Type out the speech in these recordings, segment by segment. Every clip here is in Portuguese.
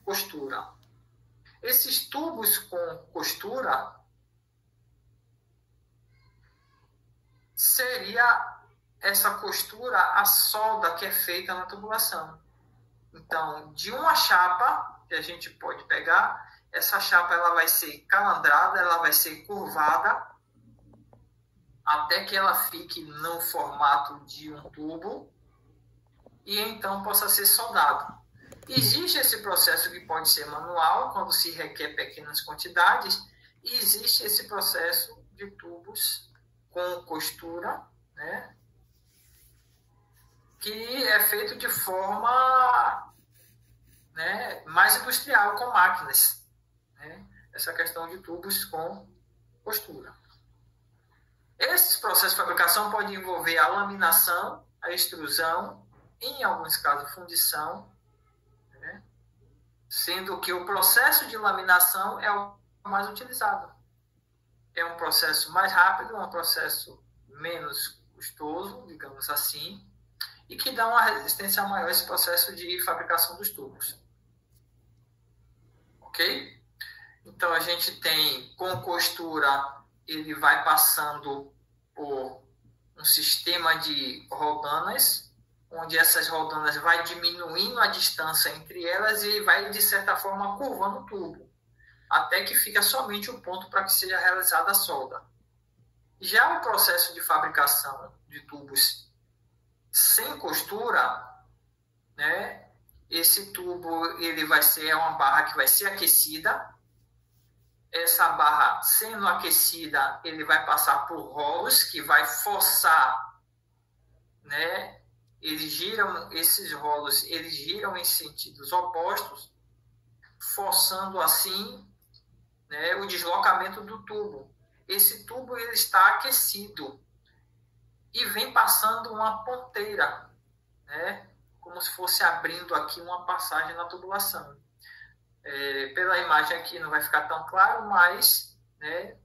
costura. Esses tubos com costura seria essa costura, a solda que é feita na tubulação. Então, de uma chapa que a gente pode pegar, essa chapa ela vai ser calandrada, ela vai ser curvada, até que ela fique no formato de um tubo, e então possa ser soldado. Existe esse processo que pode ser manual, quando se requer pequenas quantidades, e existe esse processo de tubos com costura, né, que é feito de forma, né, mais industrial, com máquinas, né, essa questão de tubos com costura. Esses processos de fabricação podem envolver a laminação, a extrusão, em alguns casos fundição, né, sendo que o processo de laminação é o mais utilizado. É um processo mais rápido, um processo menos custoso, digamos assim, e que dá uma resistência maior a esse processo de fabricação dos tubos. Ok? Então, a gente tem, com costura, ele vai passando por um sistema de rodanas, onde essas rodanas vai diminuindo a distância entre elas e vai, de certa forma, curvando o tubo, até que fica somente o ponto para que seja realizada a solda. Já o processo de fabricação de tubos sem costura, né, esse tubo ele vai ser uma barra que vai ser aquecida. Essa barra sendo aquecida, ele vai passar por rolos que vai forçar, né, esses rolos eles giram em sentidos opostos, forçando assim, né, o deslocamento do tubo. Esse tubo ele está aquecido e vem passando uma ponteira, né, como se fosse abrindo aqui uma passagem na tubulação. Pela imagem aqui não vai ficar tão claro, mas, né,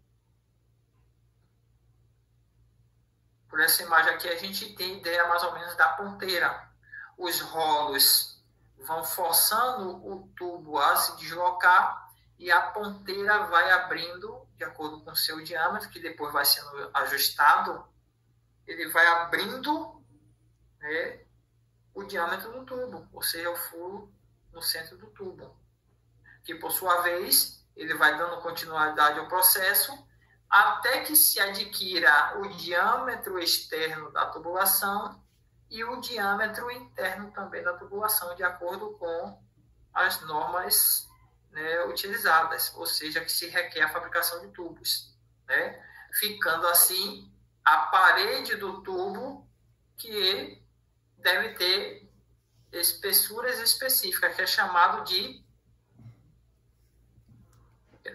por essa imagem aqui a gente tem ideia mais ou menos da ponteira. Os rolos vão forçando o tubo a se deslocar e a ponteira vai abrindo de acordo com o seu diâmetro, que depois vai sendo ajustado. Ele vai abrindo, né, o diâmetro do tubo, ou seja, o furo no centro do tubo, que por sua vez ele vai dando continuidade ao processo até que se adquira o diâmetro externo da tubulação e o diâmetro interno também da tubulação, de acordo com as normas, né, utilizadas, ou seja, que se requer a fabricação de tubos, né, ficando assim a parede do tubo que deve ter espessuras específicas, que é chamado de...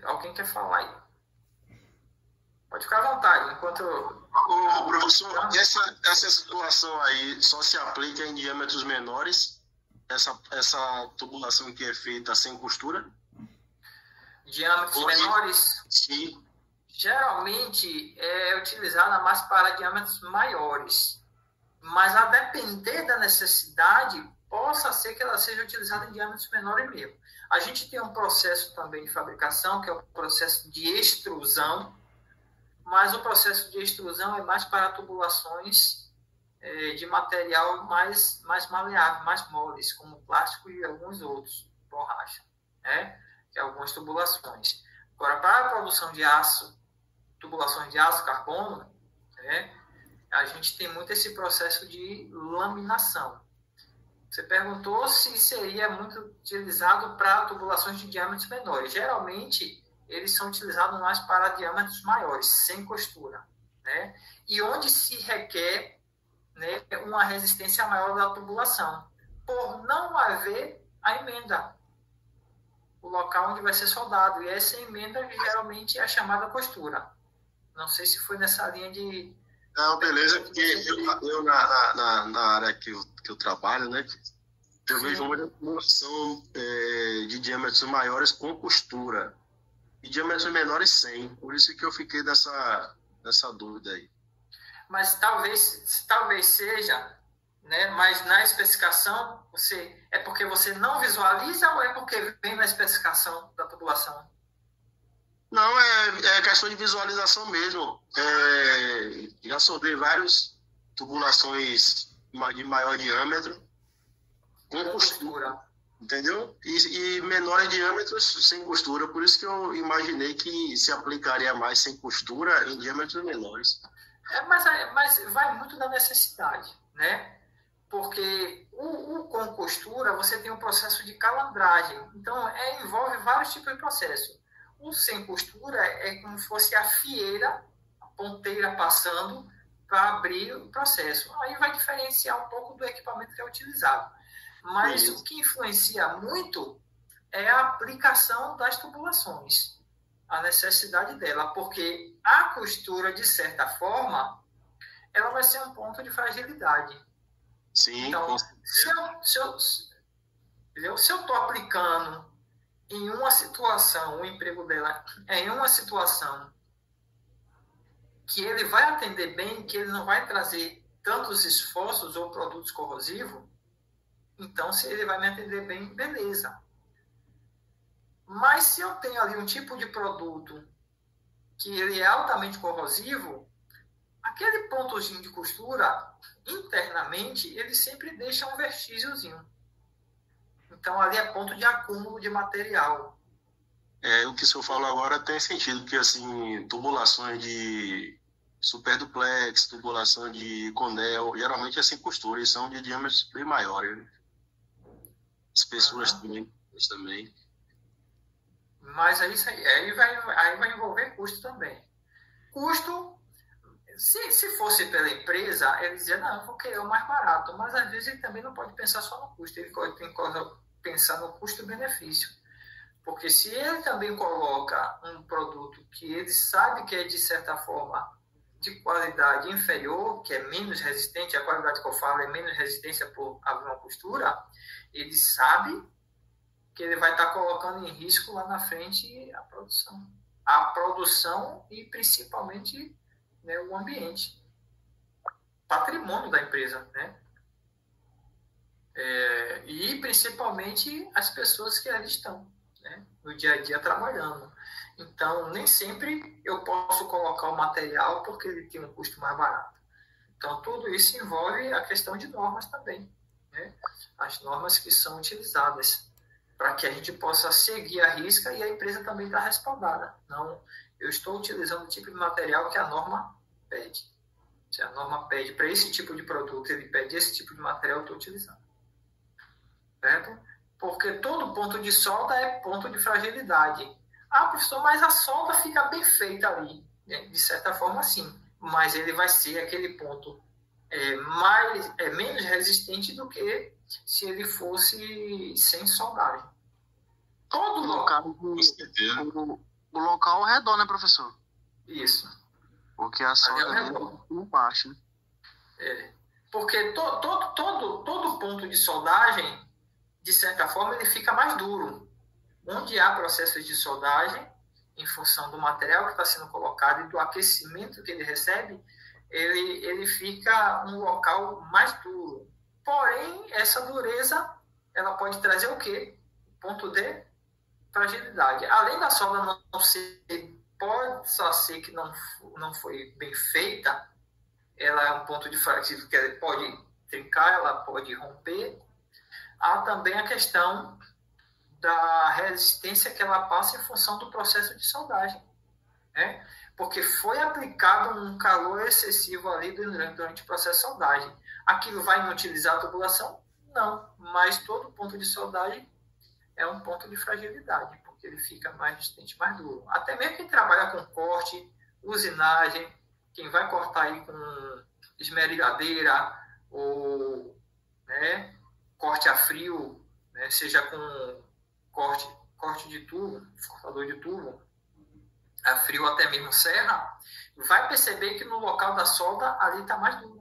Alguém quer falar aí? Pode ficar à vontade, enquanto Ô, professor, essa situação aí só se aplica em diâmetros menores? Essa tubulação que é feita sem costura? Diâmetros menores? Sim. Geralmente é utilizada mais para diâmetros maiores, mas a depender da necessidade, possa ser que ela seja utilizada em diâmetros menores mesmo. A gente tem um processo também de fabricação, que é o processo de extrusão, mas o processo de extrusão é mais para tubulações de material mais maleável, mais moles, como plástico e alguns outros, borracha, né? Que é algumas tubulações. Agora, para a produção de aço, tubulações de aço, carbono, né, a gente tem muito esse processo de laminação. Você perguntou se seria muito utilizado para tubulações de diâmetros menores. Geralmente, eles são utilizados mais para diâmetros maiores, sem costura, né? E onde se requer, né, uma resistência maior da tubulação, por não haver a emenda, o local onde vai ser soldado. E essa emenda geralmente é a chamada costura. Não sei se foi nessa linha de... Não, beleza, porque eu na área que eu trabalho, né, eu vejo muita tubulação de diâmetros maiores com costura e diâmetros menores sem. Por isso que eu fiquei nessa dúvida aí. Mas talvez seja né? Mas na especificação, é porque você não visualiza ou é porque vem na especificação da tubulação? Não, é questão de visualização mesmo. Já soldei várias tubulações de maior diâmetro com costura, entendeu? E menores diâmetros sem costura. Por isso que eu imaginei que se aplicaria mais sem costura em diâmetros menores. Mas vai muito da necessidade, né? Porque com costura você tem um processo de calandragem. Então, envolve vários tipos de processo. O sem costura é como se fosse a fieira, a ponteira passando para abrir o processo. Aí vai diferenciar um pouco do equipamento que é utilizado. Mas o que influencia muito é a aplicação das tubulações, a necessidade dela, porque a costura, de certa forma, ela vai ser um ponto de fragilidade. Sim, então, se eu estou aplicando em uma situação, o emprego dela é em uma situação que ele vai atender bem, que ele não vai trazer tantos esforços ou produtos corrosivos, então se ele vai me atender bem, beleza. Mas se eu tenho ali um tipo de produto que ele é altamente corrosivo, aquele pontozinho de costura, internamente, ele sempre deixa um vestígiozinho. Então, ali é ponto de acúmulo de material. O que o senhor falou agora tem sentido, porque, assim, tubulações de superduplex, tubulação de conel, geralmente é sem costura, e são de diâmetros bem maiores, né? Espessuras também. Mas aí vai envolver custo também. Custo, se fosse pela empresa, ele dizia, não, eu vou querer o mais barato. Mas, às vezes, ele também não pode pensar só no custo. Ele tem que pensar no custo-benefício. Porque se ele também coloca um produto que ele sabe que é, de certa forma, de qualidade inferior, que é menos resistente, a qualidade que eu falo é menos resistência por abrir uma costura, ele sabe que ele vai estar colocando em risco lá na frente a produção. A produção e, principalmente, né, o ambiente. Patrimônio da empresa, né? E, principalmente, as pessoas que ali estão, né, no dia a dia trabalhando. Então, nem sempre eu posso colocar o material porque ele tem um custo mais barato. Então, tudo isso envolve a questão de normas também, né? As normas que são utilizadas para que a gente possa seguir a risca e a empresa também está respaldada. Não, eu estou utilizando o tipo de material que a norma pede. Se a norma pede para esse tipo de produto, ele pede esse tipo de material, eu estou utilizando. Certo? Porque todo ponto de solda é ponto de fragilidade. Professor, mas a solda fica bem feita ali, né? De certa forma, sim. Mas ele vai ser aquele ponto menos resistente do que se ele fosse sem soldagem. Todo local. O local ao redor, né, professor? Isso. Porque a solda é não baixa, né? Porque todo ponto de soldagem, de certa forma, ele fica mais duro. Onde há processos de soldagem, em função do material que está sendo colocado e do aquecimento que ele recebe, ele fica um local mais duro. Porém, essa dureza, ela pode trazer o quê? Ponto de fragilidade. Além da solda não ser, pode só ser que não foi bem feita, ela é um ponto de fragilidade, que ela pode trincar, ela pode romper. Há também a questão da resistência que ela passa em função do processo de soldagem, né? Porque foi aplicado um calor excessivo ali durante o processo de soldagem. Aquilo vai inutilizar a tubulação? Não, mas todo ponto de soldagem é um ponto de fragilidade, porque ele fica mais resistente, mais duro. Até mesmo quem trabalha com corte, usinagem, quem vai cortar aí com esmerilhadeira ou, né, corte a frio, né, seja com corte de tubo, cortador de tubo, a frio até mesmo serra, vai perceber que no local da solda ali está mais duro.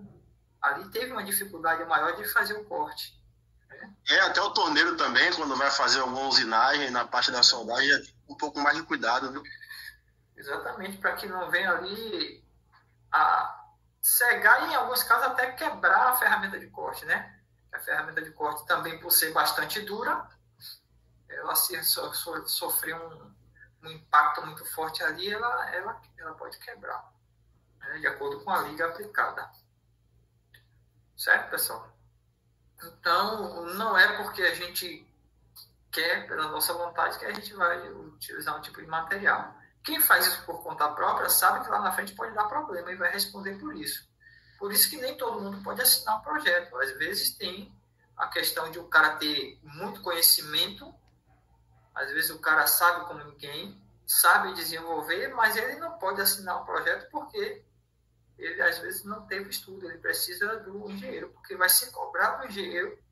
Ali teve uma dificuldade maior de fazer o corte. Né? Até o torneiro também, quando vai fazer alguma usinagem na parte da soldagem, tem um pouco mais de cuidado, viu? Exatamente, para que não venha ali cegar e, em alguns casos, até quebrar a ferramenta de corte, né? A ferramenta de corte também, por ser bastante dura, ela se sofrer um impacto muito forte ali, ela pode quebrar, né? De acordo com a liga aplicada. Certo, pessoal? Então, não é porque a gente quer, pela nossa vontade, que a gente vai utilizar um tipo de material. Quem faz isso por conta própria sabe que lá na frente pode dar problema e vai responder por isso. Por isso que nem todo mundo pode assinar um projeto. Às vezes tem a questão de o cara ter muito conhecimento, às vezes o cara sabe como ninguém, sabe desenvolver, mas ele não pode assinar um projeto porque ele às vezes não teve estudo, ele precisa do engenheiro, porque vai ser cobrado do engenheiro,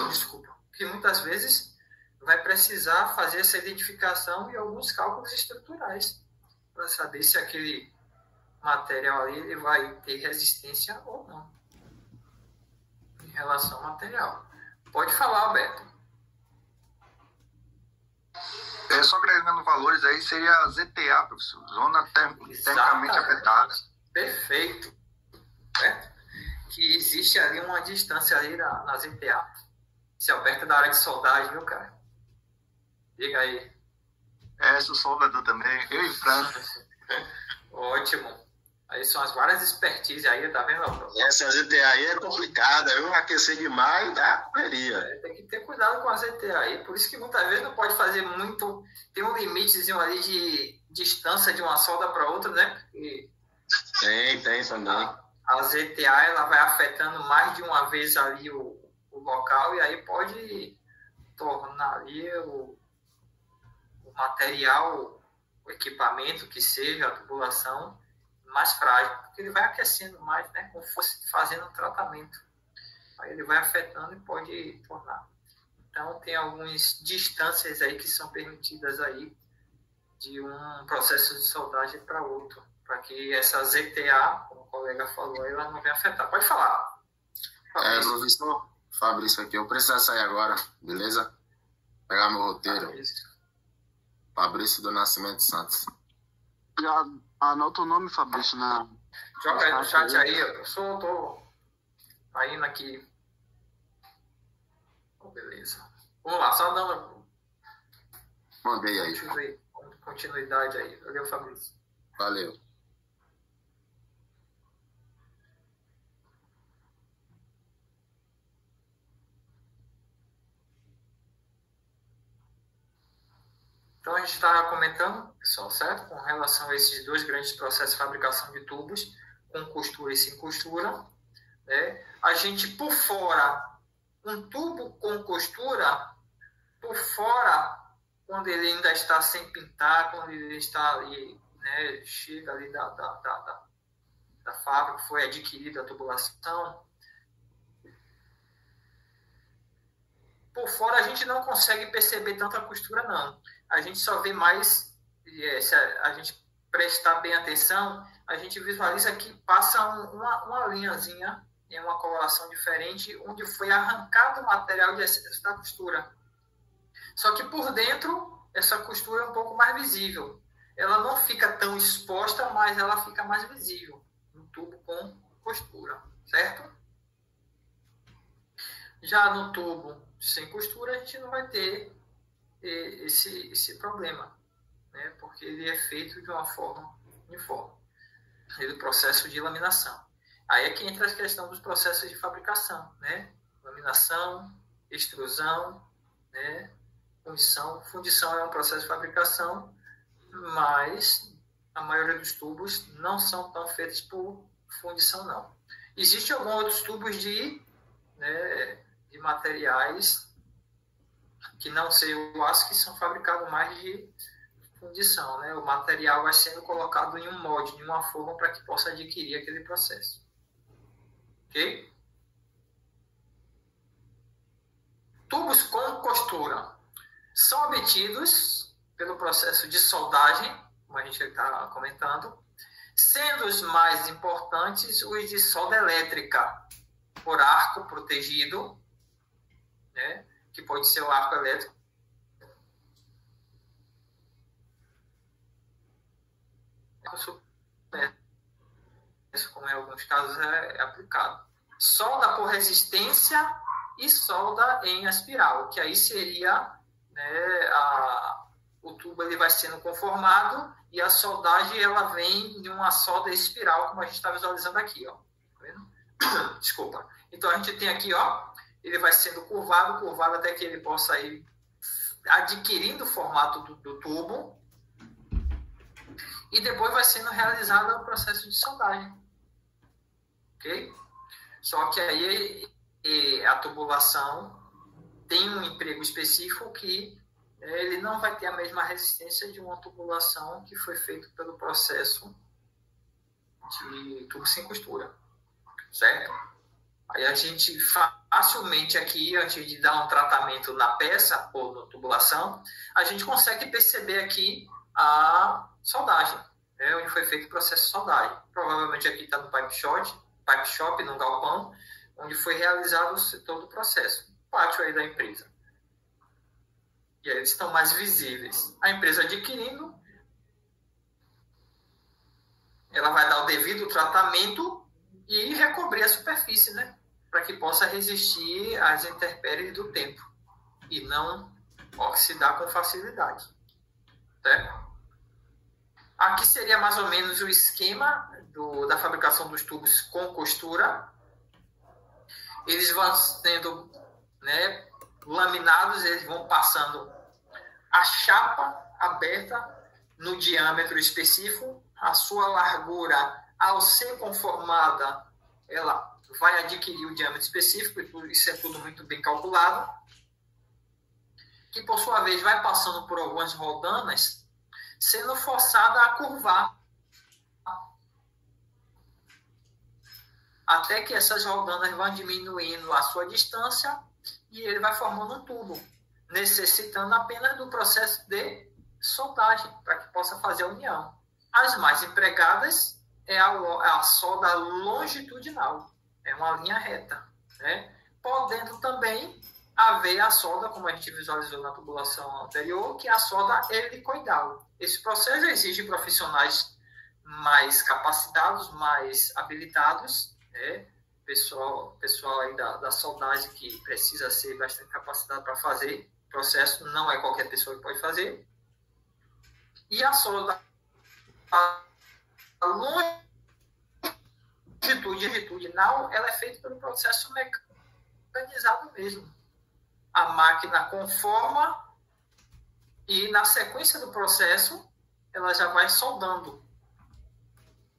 desculpa, que muitas vezes vai precisar fazer essa identificação e alguns cálculos estruturais para saber se aquele material ali ele vai ter resistência ou não em relação ao material. Pode falar, Alberto. Só agregando valores aí, seria a ZTA, professor, zona termicamente afetada. Perfeito. Certo? Que existe ali uma distância ali na ZTA. Esse Alberto é da área de soldagem, viu, cara? Diga aí. Sou soldador também, eu e França. Ótimo. Aí são as várias expertise aí, tá vendo? Essa ZTA aí é complicada, eu aquecer demais dá correria. Tem que ter cuidado com a ZTA aí, por isso que muitas vezes não pode fazer muito, tem um limitezinho ali de distância de uma solda para outra, né? Porque tem também. A ZTA ela vai afetando mais de uma vez ali o local e aí pode tornar ali o material, o equipamento que seja, a tubulação, mais frágil, porque ele vai aquecendo mais, né, como fosse fazendo um tratamento. Aí ele vai afetando e pode tornar. Então, tem algumas distâncias aí que são permitidas aí de um processo de soldagem para outro, para que essa ZTA, como o colega falou, ela não venha afetar. Pode falar. Professor Fabrício aqui, eu preciso sair agora, beleza? Pegar meu roteiro. Fabrício do Nascimento Santos. Já anota o nome, Fabrício, na... Joga aí no chat aí, eu tô indo aqui. Beleza. Vamos lá, só dando... Mandei aí. Continuidade aí. Valeu, Fabrício. Valeu. Então, a gente está comentando, pessoal, certo? Com relação a esses dois grandes processos de fabricação de tubos, com costura e sem costura, né? A gente, por fora, um tubo com costura, por fora, quando ele ainda está sem pintar, quando ele está ali, né, chega ali da fábrica, foi adquirida a tubulação, por fora a gente não consegue perceber tanta costura, não. A gente só vê mais, se a gente prestar bem atenção, a gente visualiza que passa uma linhazinha em uma coloração diferente, onde foi arrancado o material de excesso da costura. Só que por dentro, essa costura é um pouco mais visível. Ela não fica tão exposta, mas ela fica mais visível no tubo com costura, certo? Já no tubo sem costura, a gente não vai ter esse problema, né? Porque ele é feito de uma forma uniforme. Ele é o processo de laminação. Aí é que entra a questão dos processos de fabricação, né? Laminação, extrusão, né? Fundição. Fundição é um processo de fabricação, mas a maioria dos tubos não são tão feitos por fundição, não. Existem alguns outros tubos de materiais que não sejam o aço, que são fabricados mais de fundição, né? O material vai sendo colocado em um molde, de uma forma para que possa adquirir aquele processo. Ok? Tubos com costura são obtidos pelo processo de soldagem, como a gente está comentando, sendo os mais importantes os de solda elétrica, por arco protegido, né? Que pode ser o arco elétrico. como em alguns casos é aplicado. Solda por resistência e solda em espiral, que aí seria, né, o tubo ele vai sendo conformado e a soldagem ela vem em uma solda espiral, como a gente está visualizando aqui, ó. Tá vendo? Desculpa. Então a gente tem aqui, ó, ele vai sendo curvado até que ele possa ir adquirindo o formato do tubo e depois vai sendo realizado o processo de soldagem. Ok? Só que aí a tubulação tem um emprego específico que ele não vai ter a mesma resistência de uma tubulação que foi feita pelo processo de tubo sem costura, certo? Aí a gente facilmente aqui, antes de dar um tratamento na peça ou na tubulação, a gente consegue perceber aqui a soldagem, né, onde foi feito o processo de soldagem. Provavelmente aqui está no pipe shop, no galpão, onde foi realizado todo o processo. Pátio aí da empresa. E aí eles estão mais visíveis. A empresa adquirindo, ela vai dar o devido tratamento e recobrir a superfície, né? Para que possa resistir às intempéries do tempo e não oxidar com facilidade. Certo? Aqui seria mais ou menos o esquema da fabricação dos tubos com costura. Eles vão sendo, né, laminados, eles vão passando a chapa aberta no diâmetro específico. A sua largura, ao ser conformada, ela vai adquirir o diâmetro específico, e isso é tudo muito bem calculado, que por sua vez vai passando por algumas rodanas, sendo forçada a curvar, até que essas rodanas vão diminuindo a sua distância e ele vai formando um tubo, necessitando apenas do processo de soldagem, para que possa fazer a união. As mais empregadas é a solda longitudinal, é uma linha reta, né? Podendo também haver a solda, como a gente visualizou na tubulação anterior, que é a solda helicoidal. Esse processo exige profissionais mais capacitados, mais habilitados, né? Pessoal aí da soldagem que precisa ser bastante capacitado para fazer o processo, não é qualquer pessoa que pode fazer. E a solda longitudinal, ela é feita pelo processo mecanizado mesmo. A máquina conforma e na sequência do processo ela já vai soldando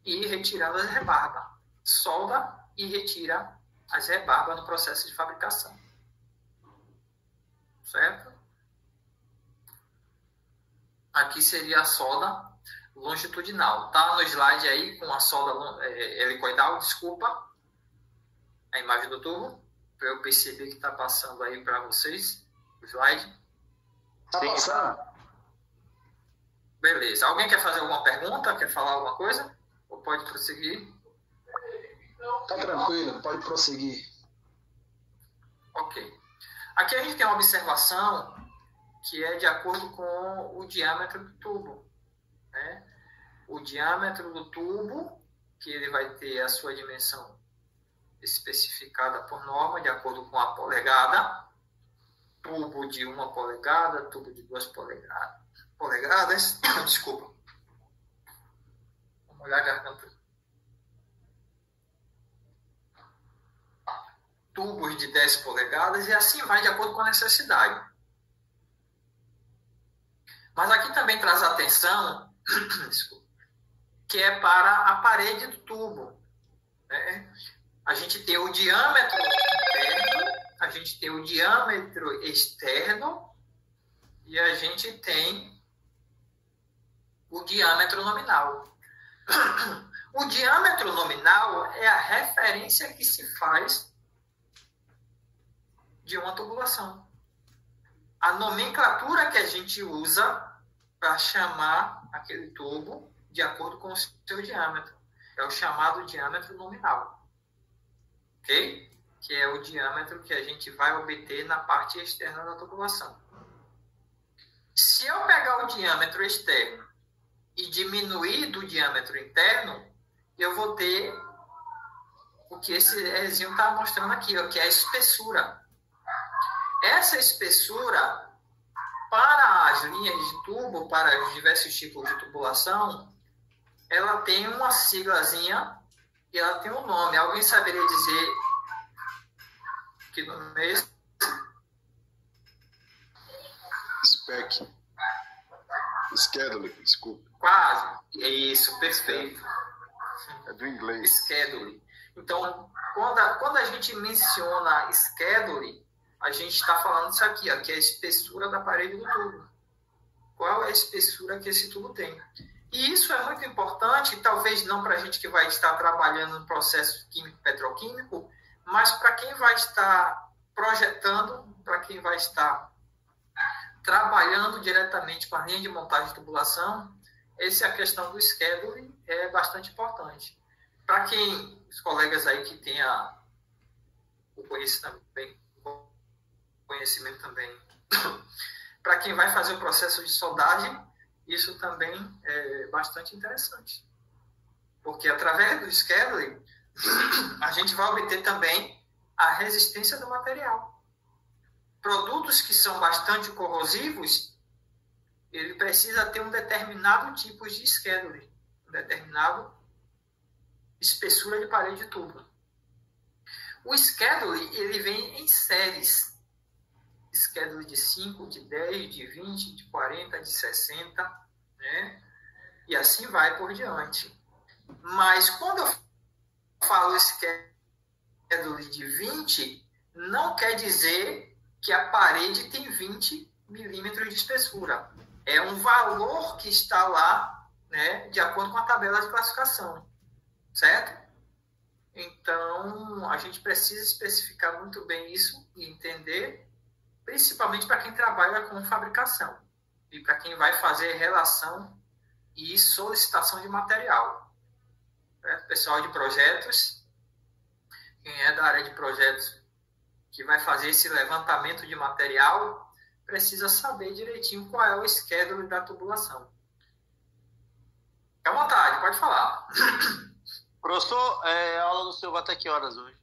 e retirando as rebarbas. Solda e retira as rebarbas no processo de fabricação. Certo? Aqui seria a solda longitudinal. Tá no slide aí com a solda helicoidal, desculpa. A imagem do tubo, para eu perceber que está passando aí para vocês o slide. Está passando. Beleza. Alguém quer fazer alguma pergunta? Quer falar alguma coisa? Ou pode prosseguir? Tá tranquilo, pode prosseguir. Ok. Aqui a gente tem uma observação que é de acordo com o diâmetro do tubo, né? O diâmetro do tubo, que ele vai ter a sua dimensão especificada por norma, de acordo com a polegada. Tubo de 1 polegada, tubo de 2 polegadas. Desculpa. Vamos olhar a garganta. Tubos de 10 polegadas e assim vai de acordo com a necessidade. Mas aqui também traz atenção que é para a parede do tubo, né? A gente tem o diâmetro interno, a gente tem o diâmetro externo e a gente tem o diâmetro nominal. O diâmetro nominal é a referência que se faz de uma tubulação. A nomenclatura que a gente usa para chamar aquele tubo de acordo com o seu diâmetro é o chamado diâmetro nominal. Ok? Que é o diâmetro que a gente vai obter na parte externa da tubulação. Se eu pegar o diâmetro externo e diminuir do diâmetro interno, eu vou ter o que esse rezinho está mostrando aqui, ó, que é a espessura. Essa espessura, para as linhas de tubo, para os diversos tipos de tubulação, ela tem uma siglazinha e ela tem um nome. Alguém saberia dizer que nome é esse? Spec. Schedule, desculpa. Quase. É isso, perfeito. É do inglês. Schedule. Então, quando a gente menciona schedule, a gente está falando isso aqui, ó, que é a espessura da parede do tubo. Qual é a espessura que esse tubo tem? E isso é muito importante, talvez não para a gente que vai estar trabalhando no processo químico-petroquímico, mas para quem vai estar projetando, para quem vai estar trabalhando diretamente com a linha de montagem de tubulação, essa é a questão do schedule, é bastante importante. Para quem, os colegas aí que tenham o conhecimento também, para quem vai fazer o processo de soldagem, isso também é bastante interessante. Porque através do schedule, a gente vai obter também a resistência do material. Produtos que são bastante corrosivos, ele precisa ter um determinado tipo de schedule, um determinado espessura de parede de tubo. O schedule, ele vem em séries. Schedule de 5, de 10, de 20, de 40, de 60, né? E assim vai por diante. Mas quando eu falo schedule de 20, não quer dizer que a parede tem 20 milímetros de espessura. É um valor que está lá, né, de acordo com a tabela de classificação. Certo? Então, a gente precisa especificar muito bem isso e entender, principalmente para quem trabalha com fabricação e para quem vai fazer relação e solicitação de material. Certo? Pessoal de projetos, quem é da área de projetos que vai fazer esse levantamento de material, precisa saber direitinho qual é o schedule da tubulação. Fique à vontade, pode falar. Professor, a aula do senhor vai até que horas hoje?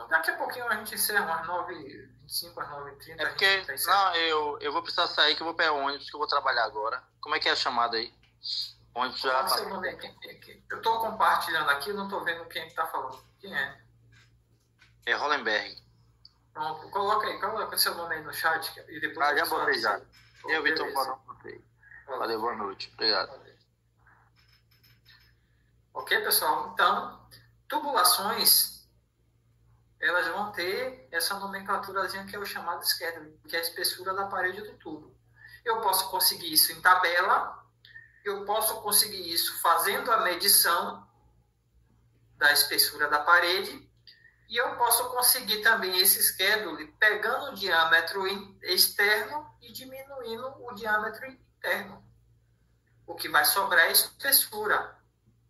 Daqui a pouquinho a gente encerra, às 9h25, às 9h30. É porque, não, eu vou precisar sair, que eu vou pegar o ônibus, que eu vou trabalhar agora. Como é que é a chamada aí? O ônibus já... Eu estou compartilhando aqui, não estou vendo quem está falando. Quem é? É Hollenberg. Pronto, coloca seu nome aí no chat. E depois já botei já. Eu, Vitor, botei. Valeu, boa noite. Obrigado. Ok, pessoal? Então, tubulações, elas vão ter essa nomenclaturazinha que é o chamado schedule, que é a espessura da parede do tubo. Eu posso conseguir isso em tabela, eu posso conseguir isso fazendo a medição da espessura da parede, e eu posso conseguir também esse schedule pegando o diâmetro externo e diminuindo o diâmetro interno. O que vai sobrar é a espessura.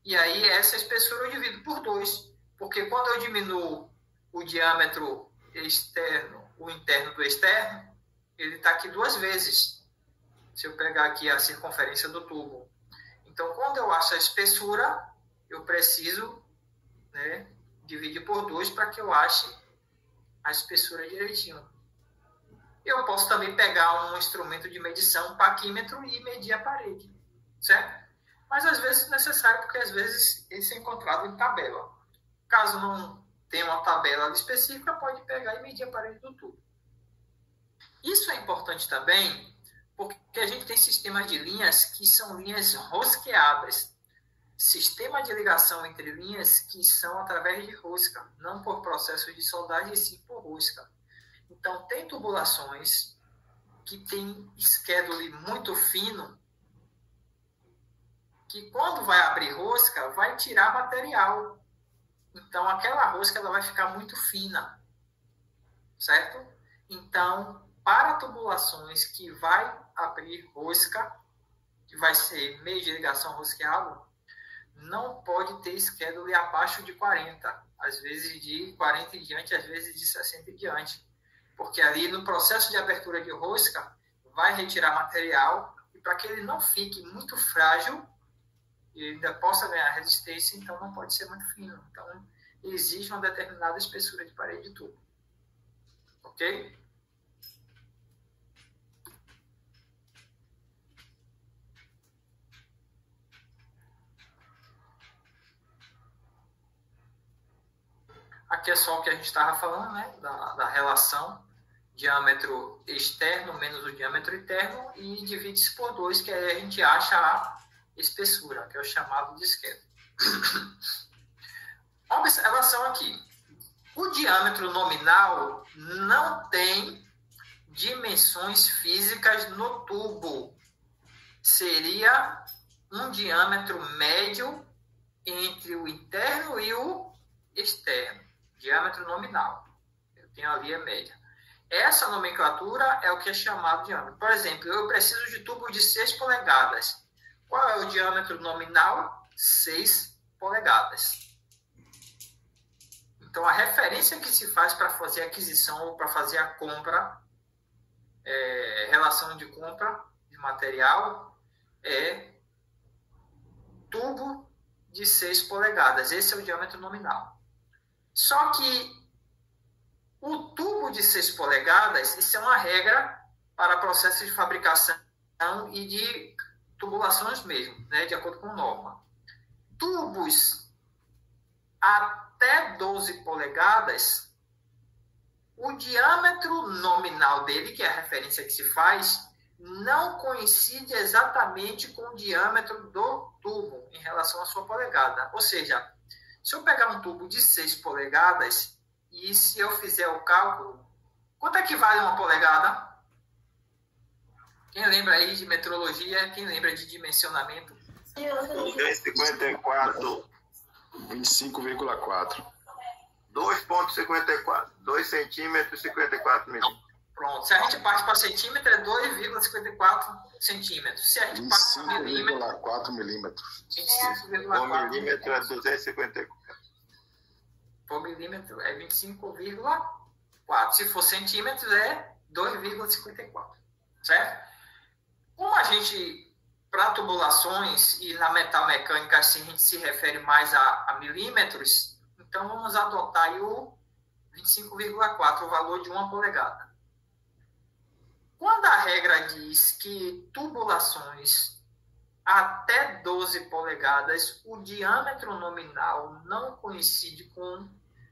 E aí, essa espessura eu divido por 2. Porque quando eu diminuo o diâmetro externo, o interno do externo, ele está aqui 2 vezes. Se eu pegar aqui a circunferência do tubo. Então, quando eu acho a espessura, eu preciso, né, dividir por 2 para que eu ache a espessura direitinho. Eu posso também pegar um instrumento de medição, um paquímetro, e medir a parede. Certo? Mas às vezes é necessário, porque às vezes isso é encontrado em tabela. Caso não tenha uma tabela específica, pode pegar e medir a parede do tubo. Isso é importante também, porque a gente tem sistemas de linhas que são linhas rosqueadas. Sistema de ligação entre linhas que são através de rosca, não por processo de soldagem, e sim por rosca. Então, tem tubulações que tem schedule muito fino, que quando vai abrir rosca, vai tirar material. Então, aquela rosca ela vai ficar muito fina. Certo? Então, para tubulações que vai abrir rosca, que vai ser meio de ligação rosqueado, não pode ter schedule abaixo de 40. Às vezes de 40 em diante, às vezes de 60 em diante. Porque ali no processo de abertura de rosca, vai retirar material, e para que ele não fique muito frágil, e ainda possa ganhar resistência, então não pode ser muito fino. Então, exige uma determinada espessura de parede de tubo. Ok? Aqui é só o que a gente estava falando, né? Da relação diâmetro externo menos o diâmetro interno, e divide-se por 2, que aí a gente acha a espessura, que é o chamado disquete. Observação aqui. O diâmetro nominal não tem dimensões físicas no tubo. Seria um diâmetro médio entre o interno e o externo. Diâmetro nominal. Eu tenho ali a média. Essa nomenclatura é o que é chamado de diâmetro. Por exemplo, eu preciso de tubo de 6 polegadas. Qual é o diâmetro nominal? 6 polegadas. Então, a referência que se faz para fazer a aquisição ou para fazer a compra, relação de compra de material, é tubo de 6 polegadas. Esse é o diâmetro nominal. Só que o tubo de 6 polegadas, isso é uma regra para processos de fabricação e de tubulações mesmo, né, de acordo com norma. Tubos até 12 polegadas, o diâmetro nominal dele, que é a referência que se faz, não coincide exatamente com o diâmetro do tubo em relação à sua polegada. Ou seja, se eu pegar um tubo de 6 polegadas, e se eu fizer o cálculo, quanto é que vale uma polegada? Quem lembra aí de metrologia? Quem lembra de dimensionamento? 2,54. 25,4. 2,54. 2 centímetros e 54 milímetros. Pronto. Se a gente parte para centímetro, é 2,54 centímetros. Se a gente parte para milímetro... 25,4 milímetros. 1 milímetro é 254. Por milímetro é 25,4. Se for centímetros, é 2,54. Certo? Como a gente, para tubulações e na metalmecânica, assim, a gente se refere mais a milímetros, então vamos adotar aí o 25,4, o valor de 1 polegada. Quando a regra diz que tubulações até 12 polegadas, o diâmetro nominal não coincide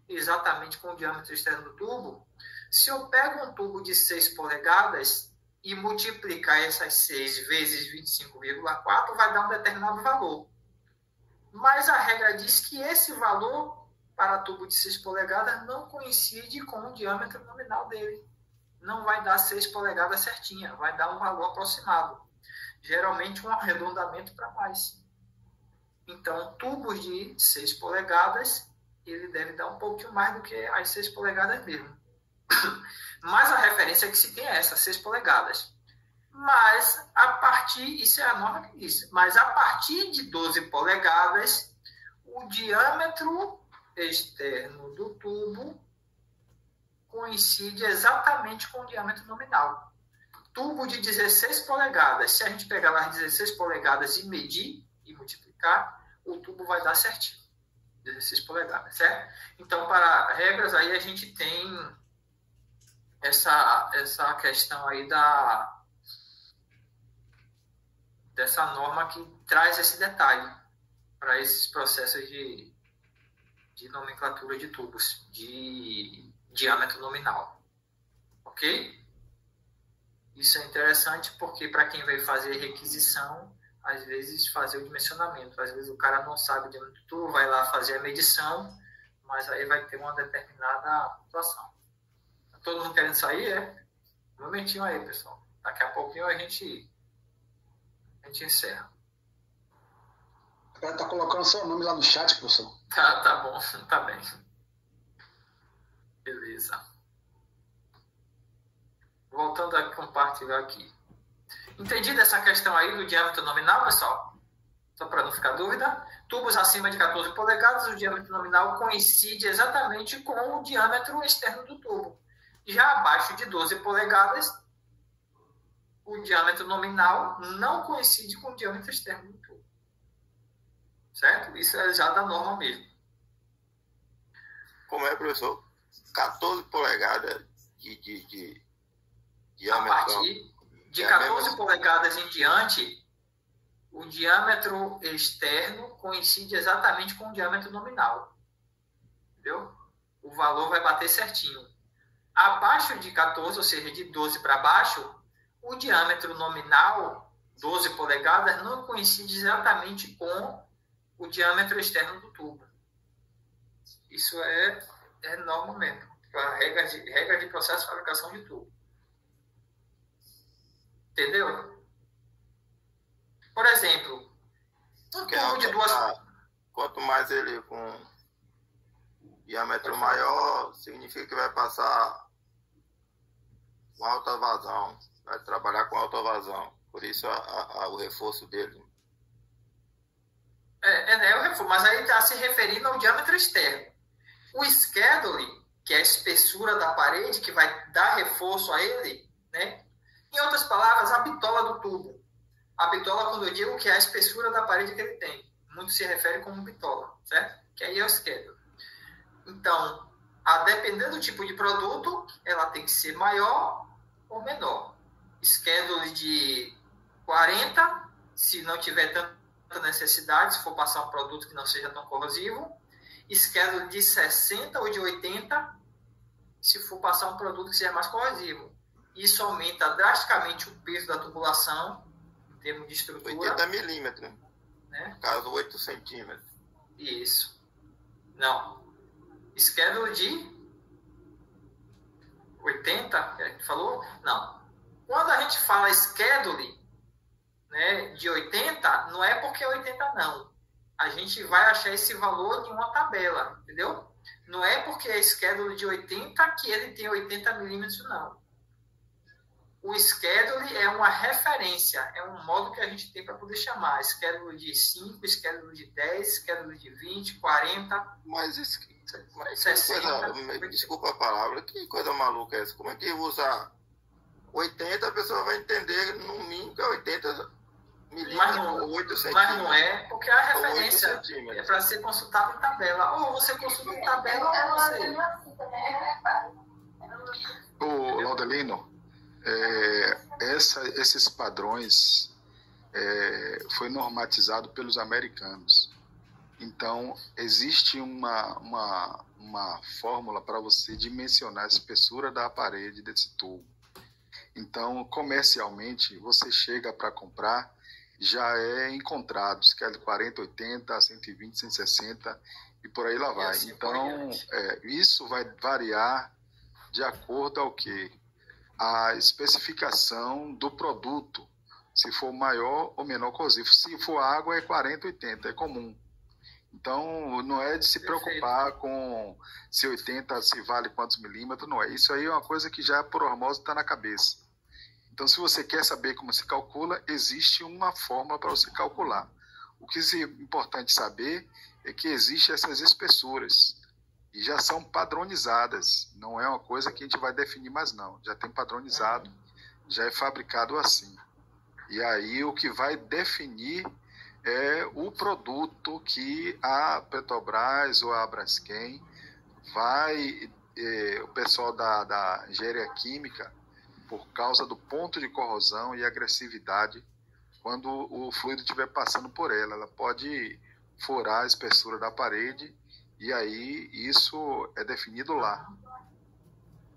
exatamente com o diâmetro externo do tubo, se eu pego um tubo de 6 polegadas e multiplicar essas 6 vezes 25,4, vai dar um determinado valor. Mas a regra diz que esse valor para tubo de 6 polegadas não coincide com o diâmetro nominal dele. Não vai dar 6 polegadas certinha, vai dar um valor aproximado. Geralmente um arredondamento para mais. Então, tubos de 6 polegadas, ele deve dar um pouquinho mais do que as 6 polegadas mesmo. Mas a referência que se tem é essa, 6 polegadas. Mas, isso é a norma que diz, mas a partir de 12 polegadas, o diâmetro externo do tubo coincide exatamente com o diâmetro nominal. Tubo de 16 polegadas, se a gente pegar as 16 polegadas e medir e multiplicar, o tubo vai dar certinho. 16 polegadas, certo? Então, para regras, aí a gente tem essa questão aí dessa norma que traz esse detalhe para esses processos de nomenclatura de tubos, de diâmetro nominal. Ok? Isso é interessante porque para quem vai fazer requisição, às vezes fazer o dimensionamento. Às vezes o cara não sabe o diâmetro do tubo, vai lá fazer a medição, mas aí vai ter uma determinada pontuação. Tá todo mundo querendo sair, é? Um momentinho aí, pessoal. Daqui a pouquinho a gente encerra. O cara tá colocando seu nome lá no chat, professor. Tá bom, tá bem. Beleza. Voltando a compartilhar aqui. Entendido essa questão aí do diâmetro nominal, pessoal? Só para não ficar dúvida. Tubos acima de 14 polegadas, o diâmetro nominal coincide exatamente com o diâmetro externo do tubo. Já abaixo de 12 polegadas, o diâmetro nominal não coincide com o diâmetro externo do tubo. certo? Isso é já da norma mesmo. Como é, professor? 14 polegadas de A diâmetro. partir de 14 polegadas em diante, o diâmetro externo coincide exatamente com o diâmetro nominal. Entendeu? O valor vai bater certinho. Abaixo de 14, ou seja, de 12 para baixo, o diâmetro nominal, 12 polegadas, não coincide exatamente com o diâmetro externo do tubo. Isso é norma mesmo. A regra de processo de fabricação de tubo. Entendeu? Por exemplo, um tubo de duas... Quanto mais ele com diâmetro maior, significa que vai passar com alta vazão. Vai trabalhar com alta vazão. Por isso o reforço dele. É o reforço, mas aí está se referindo ao diâmetro externo. O schedule, que é a espessura da parede, que vai dar reforço a ele, né? Em outras palavras, a bitola do tubo. A bitola, quando eu digo que é a espessura da parede que ele tem. Muito se refere como bitola, certo? Que aí é o schedule. Então, a depender do tipo de produto, ela tem que ser maior ou menor. Schedule de 40, se não tiver tanta necessidade, se for passar um produto que não seja tão corrosivo. Schedule de 60 ou de 80, se for passar um produto que seja mais corrosivo. Isso aumenta drasticamente o peso da tubulação, em termos de estrutura. 80 milímetros, né? No caso, 8 centímetros. Isso. Não. Schedule de 80, que a gente falou? Não. Quando a gente fala schedule, né, de 80, não é porque é 80 não. A gente vai achar esse valor em uma tabela, entendeu? Não é porque é schedule de 80 que ele tem 80 milímetros, não. O schedule é uma referência, é um modo que a gente tem para poder chamar. Schedule de 5, schedule de 10, schedule de 20, 40... Mas 60, desculpa a palavra, que coisa maluca é essa? Como é que usa 80, a pessoa vai entender no mínimo que é 80 milímetros ou 8 centímetros. Mas não é, porque a referência é para ser consultado em tabela. Ou você consulta em tabela ou você... Ô, Laudelino, esses padrões foi normatizado pelos americanos. Então, existe uma fórmula para você dimensionar a espessura da parede desse tubo. Então, comercialmente, você chega para comprar, já é encontrado, que é de 40, 80, 120, 160 e por aí lá vai. Assim, então, isso vai variar de acordo ao quê? A especificação do produto, se for maior ou menor corrosivo. Se for água, é 40, 80, é comum. Então, não é de se preocupar com se 80, se vale quantos milímetros, não é. Isso aí é uma coisa que já por osmose está na cabeça. Então, se você quer saber como se calcula, existe uma fórmula para você calcular. O que é importante saber é que existem essas espessuras e já são padronizadas. Não é uma coisa que a gente vai definir mais, não. Já tem padronizado, já é fabricado assim. E aí o que vai definir é o produto que a Petrobras ou a Braskem vai, o pessoal da engenharia química, por causa do ponto de corrosão e agressividade, quando o fluido estiver passando por ela pode furar a espessura da parede e aí isso é definido lá.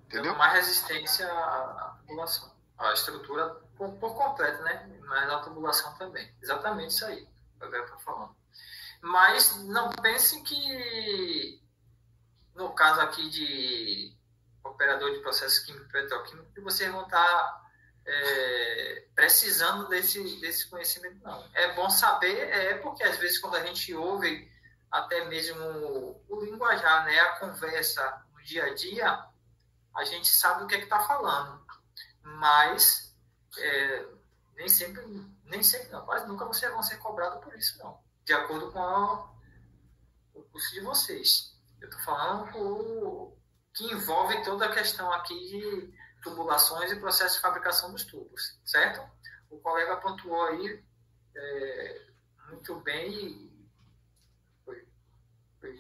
Entendeu? Dando mais resistência à tubulação, à estrutura por completo, né? Mas à tubulação também. Exatamente isso aí. Está falando. Mas não pense que no caso aqui de operador de processos químicos e petroquímicos que vocês vão estar precisando desse conhecimento, não. É bom saber, porque às vezes quando a gente ouve até mesmo o linguajar, né, a conversa no dia a dia, a gente sabe o que é que está falando, mas nem sempre não, quase nunca vocês vão ser cobrados por isso, não, de acordo com o curso de vocês. Eu estou falando que envolve toda a questão aqui de tubulações e processo de fabricação dos tubos, certo? O colega pontuou aí muito bem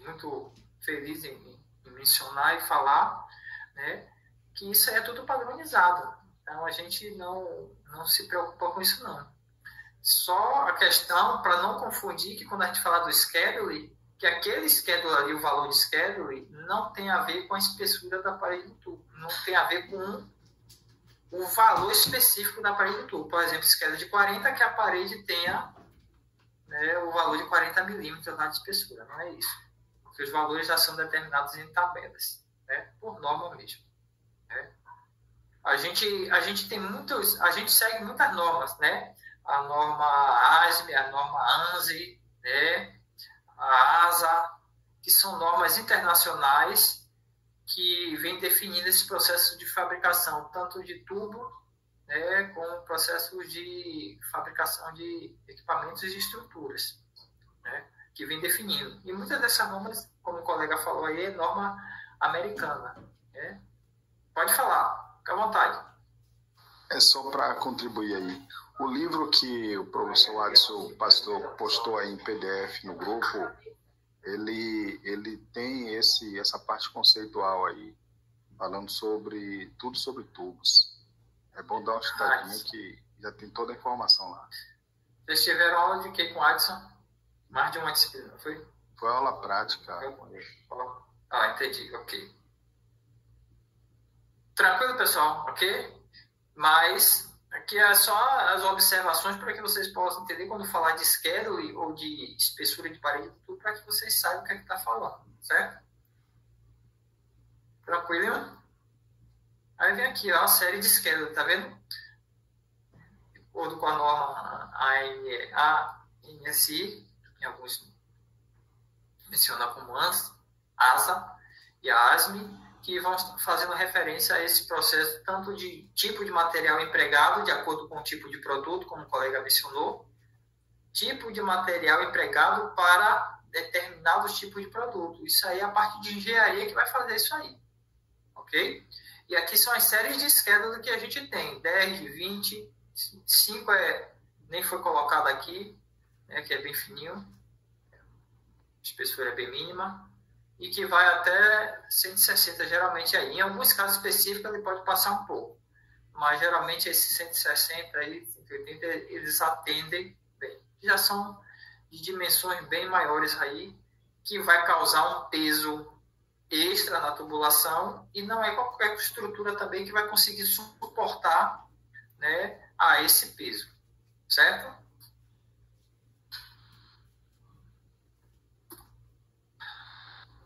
muito feliz em mencionar e falar, né, que isso aí é tudo padronizado. Então, a gente não se preocupa com isso, não. Só a questão, para não confundir, que quando a gente fala do schedule, que aquele schedule ali, o valor de schedule, não tem a ver com a espessura da parede do tubo. Não tem a ver com o valor específico da parede do tubo. Por exemplo, schedule de 40, que a parede tenha, né, o valor de 40 milímetros de espessura. Não é isso. Porque os valores já são determinados em tabelas, né, por norma mesmo. Né? A gente segue muitas normas, né? A norma ASME, a norma ANSI, né? A ASA, que são normas internacionais que vêm definindo esse processo de fabricação, tanto de tubo, né, como processos de fabricação de equipamentos e estruturas, né, que vem definindo. E muitas dessas normas, como o colega falou aí, é norma americana. Né? Pode falar, fica à vontade. É só para contribuir aí. O livro que o professor Adson postou aí em PDF no grupo, ele tem essa parte conceitual aí, falando tudo sobre tubos. É bom dar uma estudadinha que já tem toda a informação lá. Vocês tiveram aula de quê com o Adson? Mais de uma disciplina, não foi? Foi aula prática. Ah, entendi, ok. Tranquilo, pessoal, ok? Mas aqui é só as observações para que vocês possam entender quando falar de schedule ou de espessura de parede, tudo para que vocês saibam o que é que está falando, certo? Tranquilo? Aí vem aqui, ó, a série de schedule, tá vendo? De acordo com a norma ANSI, em alguns mencionam como ASA e a ASME, que vão fazendo referência a esse processo tanto de tipo de material empregado, de acordo com o tipo de produto, como o colega mencionou, tipo de material empregado para determinados tipos de produto. Isso aí é a parte de engenharia que vai fazer isso aí. Ok? E aqui são as séries de schedule que a gente tem. 10, 20, 5 nem foi colocado aqui, né, que é bem fininho. A espessura é bem mínima. E que vai até 160, geralmente aí. Em alguns casos específicos ele pode passar um pouco. Mas geralmente esses 160 aí, 180, eles atendem bem. Já são de dimensões bem maiores aí, que vai causar um peso extra na tubulação, e não é qualquer estrutura também que vai conseguir suportar, né, a esse peso. Certo?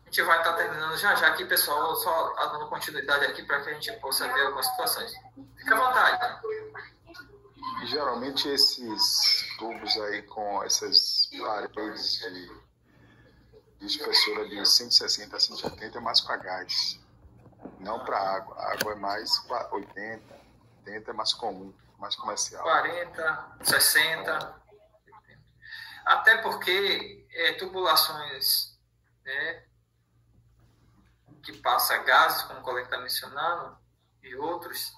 A gente vai estar terminando já aqui, pessoal, só dando continuidade aqui para que a gente possa ver algumas situações. Fica à vontade. Geralmente esses tubos aí com essas paredes de espessura de 160 a 180 é mais para gás, não para água. A água é mais 80, 80 é mais comum, mais comercial. 40, 60. Até porque tubulações, né, que passa gases, como o colega está mencionando, e outros,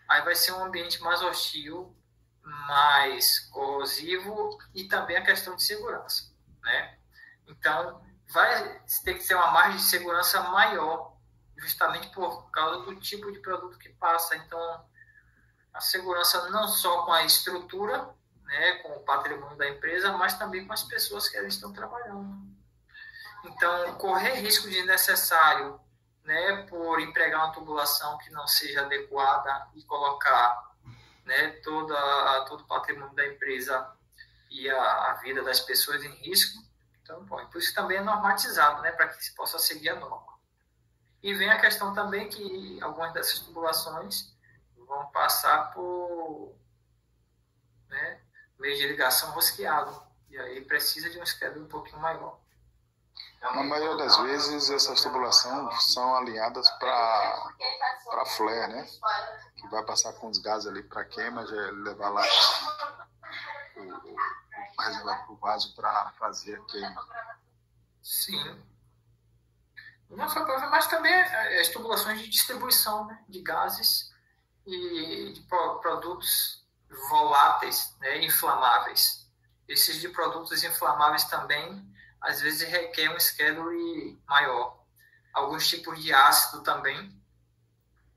aí vai ser um ambiente mais hostil, mais corrosivo, e também a questão de segurança, né? Então, vai ter que ser uma margem de segurança maior, justamente por causa do tipo de produto que passa. Então, a segurança não só com a estrutura, né, com o patrimônio da empresa, mas também com as pessoas que eles estão trabalhando. Então, correr risco desnecessário, né, por empregar uma tubulação que não seja adequada e colocar, né, todo o patrimônio da empresa e a vida das pessoas em risco. Então, bom, por isso também é normatizado, né, para que se possa seguir a norma. E vem a questão também que algumas dessas tubulações vão passar por, né, meio de ligação rosqueado, e aí precisa de um schedule um pouquinho maior. Na maioria das vezes, essas tubulações são alinhadas para flare, né? Que vai passar com os gases ali para queima, já levar lá o vaso para fazer a queima. Sim. Não só para, mas também as tubulações de distribuição, né, de gases e de produtos voláteis, né, inflamáveis. Esses de produtos inflamáveis também às vezes requer um schedule maior. Alguns tipos de ácido também,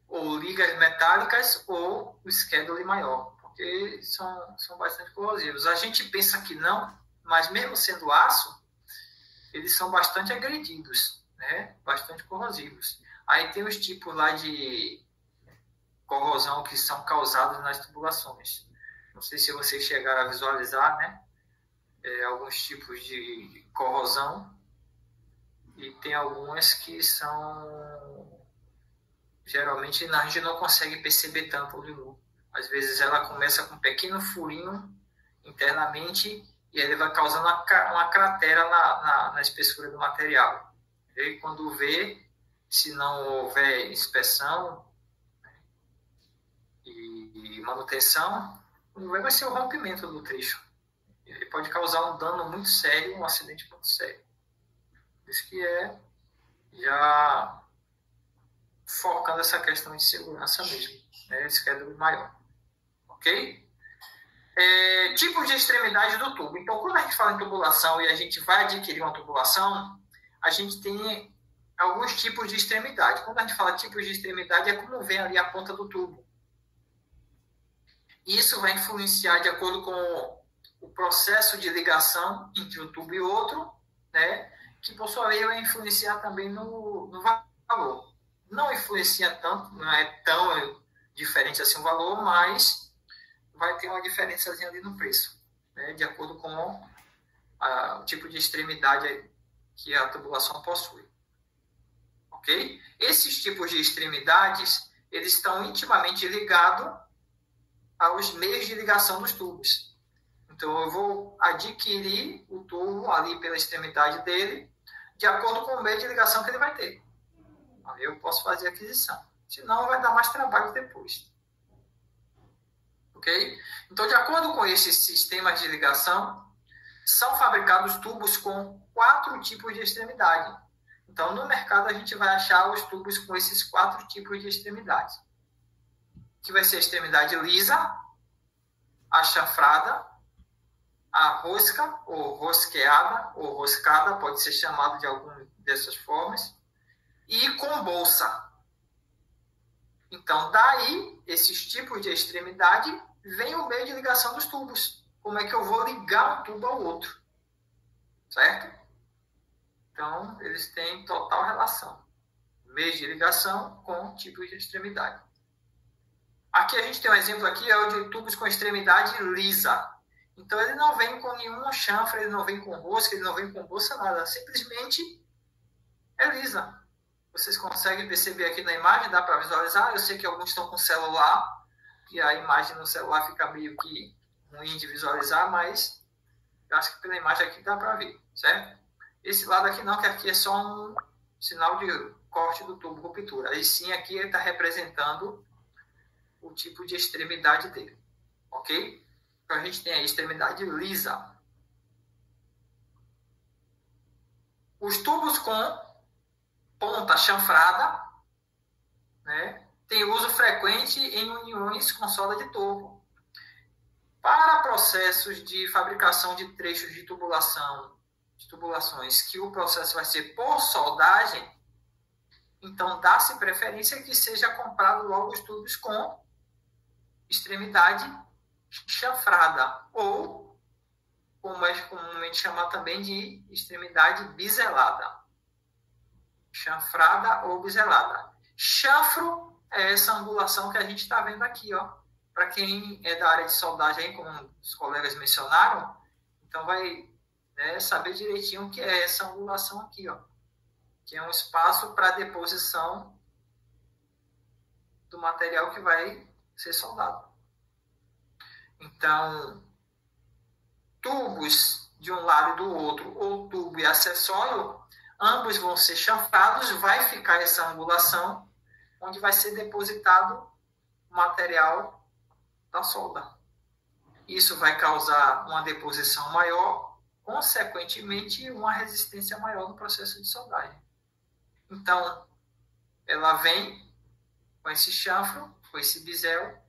ou ligas metálicas, ou o schedule maior, porque são bastante corrosivos. A gente pensa que não, mas mesmo sendo aço, eles são bastante agredidos, né? Bastante corrosivos. Aí tem os tipos lá de corrosão que são causados nas tubulações. Não sei se vocês chegaram a visualizar, né? Alguns tipos de corrosão, e tem algumas que são... Geralmente a gente não consegue perceber tanto o limão. Às vezes ela começa com um pequeno furinho internamente e ele vai causando uma cratera na espessura do material. E quando vê, se não houver inspeção e manutenção, quando vê, vai ser o rompimento do trecho. Ele pode causar um dano muito sério, um acidente muito sério. Isso que já focando essa questão de segurança mesmo, né? Esse schedule maior. Ok? Tipos de extremidade do tubo. Então, quando a gente fala em tubulação e a gente vai adquirir uma tubulação, a gente tem alguns tipos de extremidade. Quando a gente fala tipos de extremidade, é como vem ali a ponta do tubo. Isso vai influenciar de acordo com o processo de ligação entre um tubo e outro, né? Que por sua vez vai influenciar também no valor. Não influencia tanto, não é tão diferente assim o valor, mas vai ter uma diferençazinha ali no preço, né? De acordo com o tipo de extremidade que a tubulação possui. Ok? Esses tipos de extremidades, eles estão intimamente ligados aos meios de ligação dos tubos. Então, eu vou adquirir o tubo ali pela extremidade dele, de acordo com o meio de ligação que ele vai ter. Aí eu posso fazer a aquisição. Senão, vai dar mais trabalho depois. Ok? Então, de acordo com esses sistemas de ligação, são fabricados tubos com 4 tipos de extremidade. Então, no mercado, a gente vai achar os tubos com esses 4 tipos de extremidade. Que vai ser a extremidade lisa, a chanfrada, a rosca, ou rosqueada, ou roscada, pode ser chamado de alguma dessas formas, e com bolsa. Então, daí, esses tipos de extremidade, vem o meio de ligação dos tubos. Como é que eu vou ligar um tubo ao outro? Certo? Então, eles têm total relação. Meio de ligação com tipos de extremidade. Aqui a gente tem um exemplo aqui, é o de tubos com extremidade lisa. Então, ele não vem com nenhum chanfre, ele não vem com rosca, ele não vem com bolsa, nada. Simplesmente é lisa. Vocês conseguem perceber aqui na imagem, dá para visualizar. Eu sei que alguns estão com celular, e a imagem no celular fica meio que ruim de visualizar, mas eu acho que pela imagem aqui dá para ver, certo? Esse lado aqui não, que aqui é só um sinal de corte do tubo, ruptura. Aí sim, aqui ele está representando o tipo de extremidade dele, ok? Então a gente tem a extremidade lisa. Os tubos com ponta chanfrada, né, tem uso frequente em uniões com solda de tubo. Para processos de fabricação de trechos de tubulações, que o processo vai ser por soldagem, então dá-se preferência que seja comprado logo os tubos com extremidade chanfrada, ou, como é comumente chamado também de extremidade biselada. Chanfrada ou biselada. Chanfro é essa angulação que a gente está vendo aqui, ó. Para quem é da área de soldagem, como os colegas mencionaram, então vai, né, saber direitinho o que é essa angulação aqui, ó. Que é um espaço para deposição do material que vai ser soldado. Então, tubos de um lado e do outro, ou tubo e acessório, ambos vão ser chanfrados, vai ficar essa angulação, onde vai ser depositado o material da solda. Isso vai causar uma deposição maior, consequentemente, uma resistência maior no processo de soldagem. Então, ela vem com esse chanfro, com esse bisel.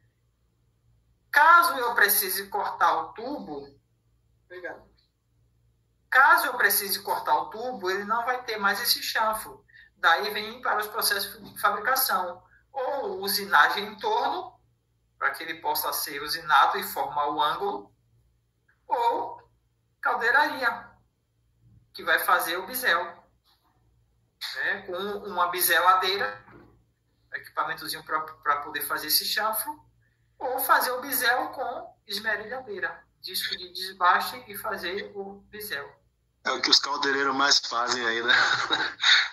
Caso eu precise cortar o tubo, obrigado. Caso eu precise cortar o tubo, ele não vai ter mais esse chanfro. Daí vem para os processos de fabricação. Ou usinagem em torno, para que ele possa ser usinado e formar o ângulo, ou caldeiraria, que vai fazer o bisel, né? Com uma biseladeira, equipamentozinho para poder fazer esse chanfro, ou fazer o bisel com esmerilhadeira, disco de desbaste e fazer o bisel. É o que os caldeireiros mais fazem aí, né?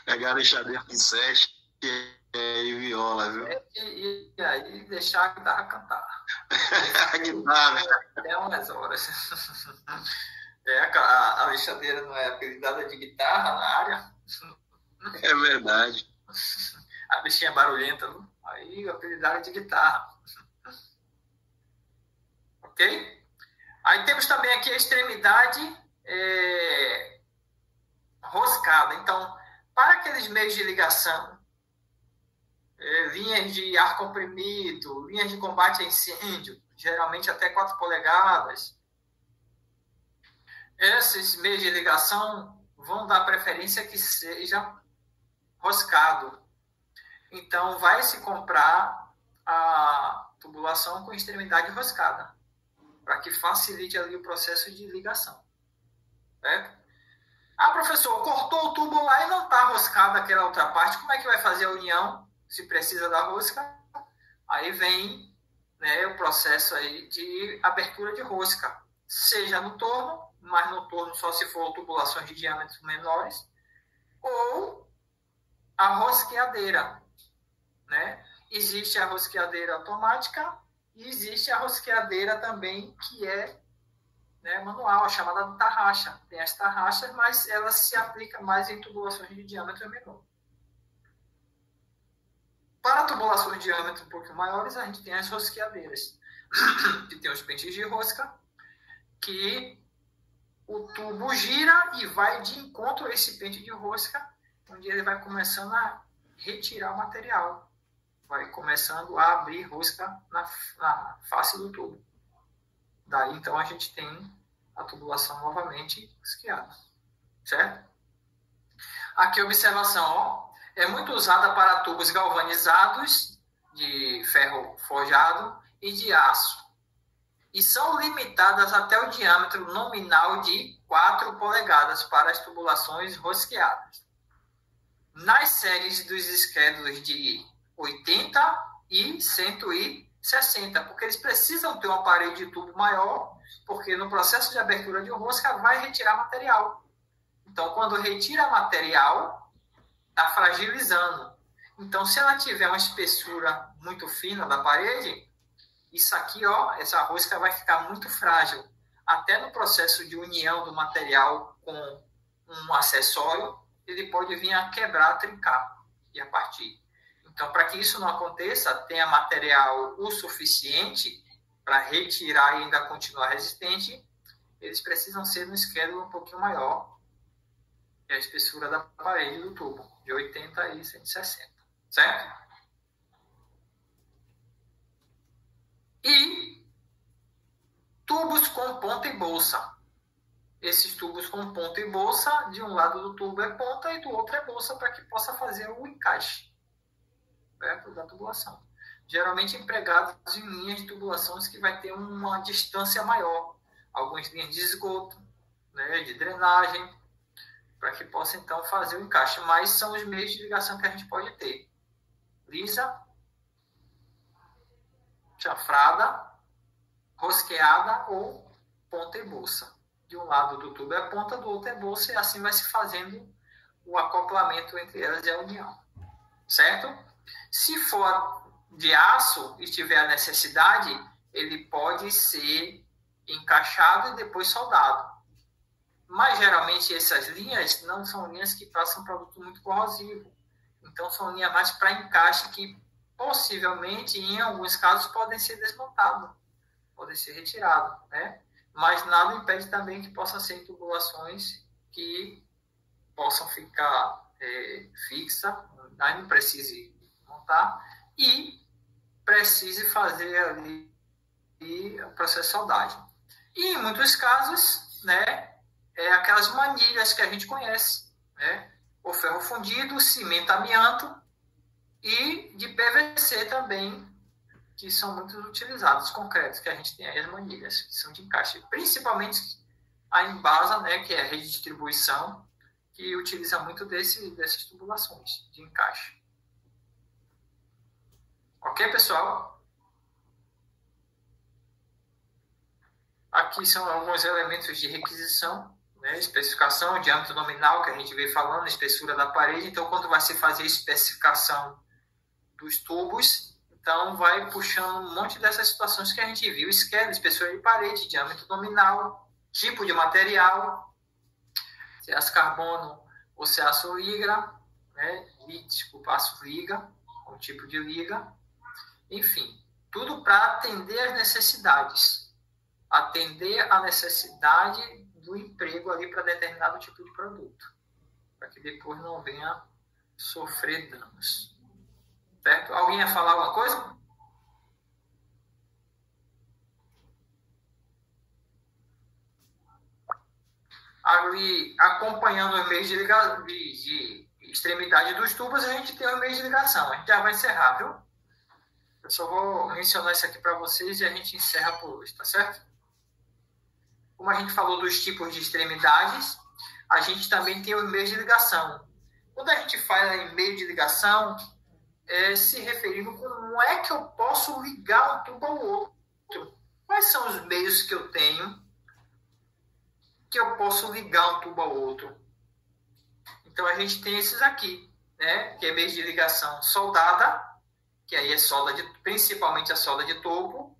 Pegar a lixadeira com sete e viola, viu? E aí deixar a guitarra cantar. A guitarra. Até umas horas. A lixadeira não é apelidada de guitarra na área? É verdade. A bichinha barulhenta, não? Aí apelidada de guitarra. Ok? Aí temos também aqui a extremidade roscada. Então, para aqueles meios de ligação, linhas de ar comprimido, linhas de combate a incêndio, geralmente até 4 polegadas, esses meios de ligação vão dar preferência que seja roscado. Então, vai se comprar a tubulação com extremidade roscada, para que facilite ali o processo de ligação. Certo? Ah, professor, cortou o tubo lá e não está roscada aquela outra parte, como é que vai fazer a união, se precisa da rosca? Aí vem, né, o processo aí de abertura de rosca, seja no torno, mas no torno só se for tubulações de diâmetros menores, ou a rosqueadeira, né? Existe a rosqueadeira automática e existe a rosqueadeira também que é, né, manual, a chamada de tarraxa. Tem as tarraxas, mas ela se aplica mais em tubulações de diâmetro menor. Para tubulações de diâmetro um pouco maiores, a gente tem as rosqueadeiras, que tem os pentes de rosca, que o tubo gira e vai de encontro a esse pente de rosca, onde ele vai começando a retirar o material, vai começando a abrir rosca na face do tubo. Daí, então, a gente tem a tubulação novamente rosqueada, certo? Aqui a observação, ó, é muito usada para tubos galvanizados, de ferro forjado e de aço. E são limitadas até o diâmetro nominal de 4 polegadas para as tubulações rosqueadas. Nas séries dos esquedos de 80 e 160, porque eles precisam ter uma parede de tubo maior, porque no processo de abertura de rosca vai retirar material. Então, quando retira material, está fragilizando. Então, se ela tiver uma espessura muito fina da parede, isso aqui, ó, essa rosca vai ficar muito frágil. Até no processo de união do material com um acessório, ele pode vir a quebrar, trincar e a partir. Então, para que isso não aconteça, tenha material o suficiente para retirar e ainda continuar resistente, eles precisam ser no esquerdo um pouquinho maior, que é a espessura da parede do tubo, de 80 e 160, certo? E tubos com ponta e bolsa. Esses tubos com ponta e bolsa, de um lado do tubo é ponta e do outro é bolsa, para que possa fazer o encaixe perto da tubulação. Geralmente empregados em linhas de tubulações que vai ter uma distância maior. Algumas linhas de esgoto, né, de drenagem, para que possa então fazer o encaixe. Mas são os meios de ligação que a gente pode ter. Lisa, chafrada, rosqueada ou ponta e bolsa. De um lado do tubo é ponta, do outro é bolsa, e assim vai se fazendo o acoplamento entre elas e a união. Certo? Se for de aço e tiver a necessidade, ele pode ser encaixado e depois soldado. Mas geralmente essas linhas não são linhas que passam produto muito corrosivo. Então são linhas mais para encaixe que possivelmente, em alguns casos, podem ser desmontados, podem ser retirados, né? Mas nada impede também que possam ser tubulações que possam ficar fixas, aí não precise montar, e precise fazer ali o processo de soldagem. E em muitos casos, né, aquelas manilhas que a gente conhece, né? O ferro fundido, cimento amianto e de PVC também, que são muito utilizados, concretos, que a gente tem aí as manilhas, que são de encaixe. Principalmente a Embasa, né, que é a rede de distribuição, que utiliza muito dessas tubulações de encaixe. Ok, pessoal? Aqui são alguns elementos de requisição, né? Especificação, diâmetro nominal, que a gente veio falando, espessura da parede. Então, quando vai se fazer a especificação dos tubos, então vai puxando um monte dessas situações que a gente viu: esquema, espessura de parede, diâmetro nominal, tipo de material, se é aço carbono ou se é aço liga, né? Aço liga, o tipo de liga. Enfim, tudo para atender às necessidades. Atender a necessidade do emprego ali para determinado tipo de produto. Para que depois não venha sofrer danos. Certo? Alguém ia falar alguma coisa? Ali, acompanhando o e-mail de extremidade dos tubos, a gente tem o e-mail de ligação. A gente já vai encerrar, viu? Eu só vou mencionar isso aqui para vocês e a gente encerra por hoje, tá certo? Como a gente falou dos tipos de extremidades, a gente também tem o e-mail de ligação. Quando a gente fala em e-mail de ligação, se referindo como é que eu posso ligar um tubo ao outro. Quais são os meios que eu tenho que eu posso ligar um tubo ao outro? Então, a gente tem esses aqui, né? Que é meio de ligação soldada, que aí é principalmente a solda de tubo.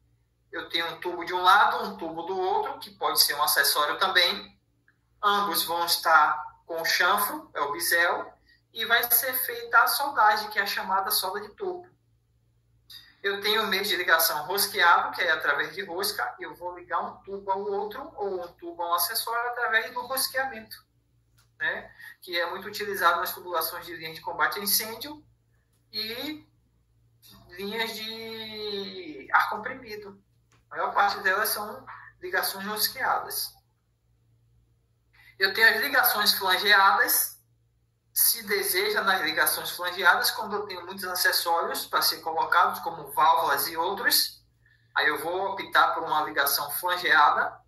Eu tenho um tubo de um lado, um tubo do outro, que pode ser um acessório também. Ambos vão estar com o chanfro, é o bisel, e vai ser feita a soldagem, que é a chamada solda de tubo. Eu tenho um meio de ligação rosqueado, que é através de rosca. Eu vou ligar um tubo ao outro, ou um tubo a um acessório, através do rosqueamento, né? Que é muito utilizado nas tubulações de linhas de combate a incêndio e linhas de ar comprimido. A maior parte delas são ligações rosqueadas. Eu tenho as ligações flangeadas. Se deseja nas ligações flangeadas, quando eu tenho muitos acessórios para ser colocados, como válvulas e outros, aí eu vou optar por uma ligação flangeada,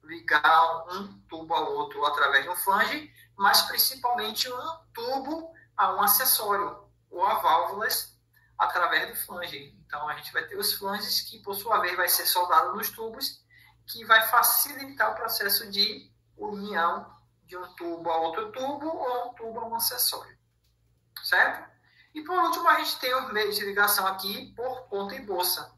ligar um tubo ao outro através de um flange, mas principalmente um tubo a um acessório, ou a válvulas através do flange. Então, a gente vai ter os flanges que, por sua vez, vai ser soldado nos tubos, que vai facilitar o processo de união de um tubo a outro tubo ou um tubo a um acessório. Certo? E, por último, a gente tem o meio de ligação aqui por ponta e bolsa,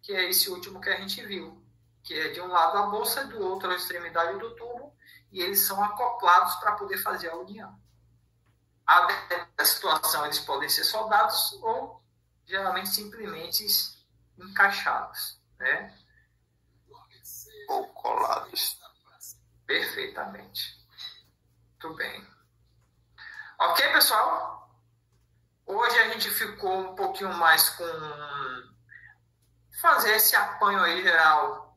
que é esse último que a gente viu, que é de um lado a bolsa e do outro a extremidade do tubo, e eles são acoplados para poder fazer a união. A situação, eles podem ser soldados ou geralmente simplesmente encaixados, né? Ou colados. Perfeitamente. Muito bem. Ok, pessoal? Hoje a gente ficou um pouquinho mais com fazer esse apanho aí geral.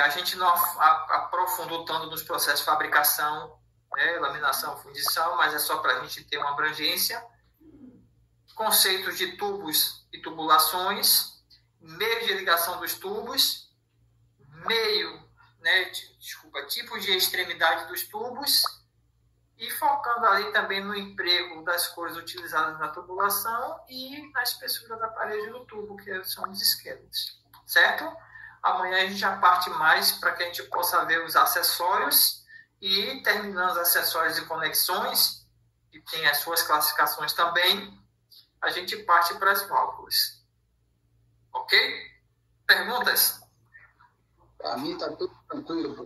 A gente não aprofundou tanto nos processos de fabricação, né, laminação, fundição, mas é só para a gente ter uma abrangência. Conceitos de tubos e tubulações, meio de ligação dos tubos, tipo de extremidade dos tubos, e focando ali também no emprego das cores utilizadas na tubulação e na espessura da parede do tubo, que são os esqueletos, certo? Amanhã a gente já parte mais para que a gente possa ver os acessórios e, terminando os acessórios e conexões, que tem as suas classificações também, a gente parte para as válvulas. Ok? Perguntas? Para mim está tudo tranquilo.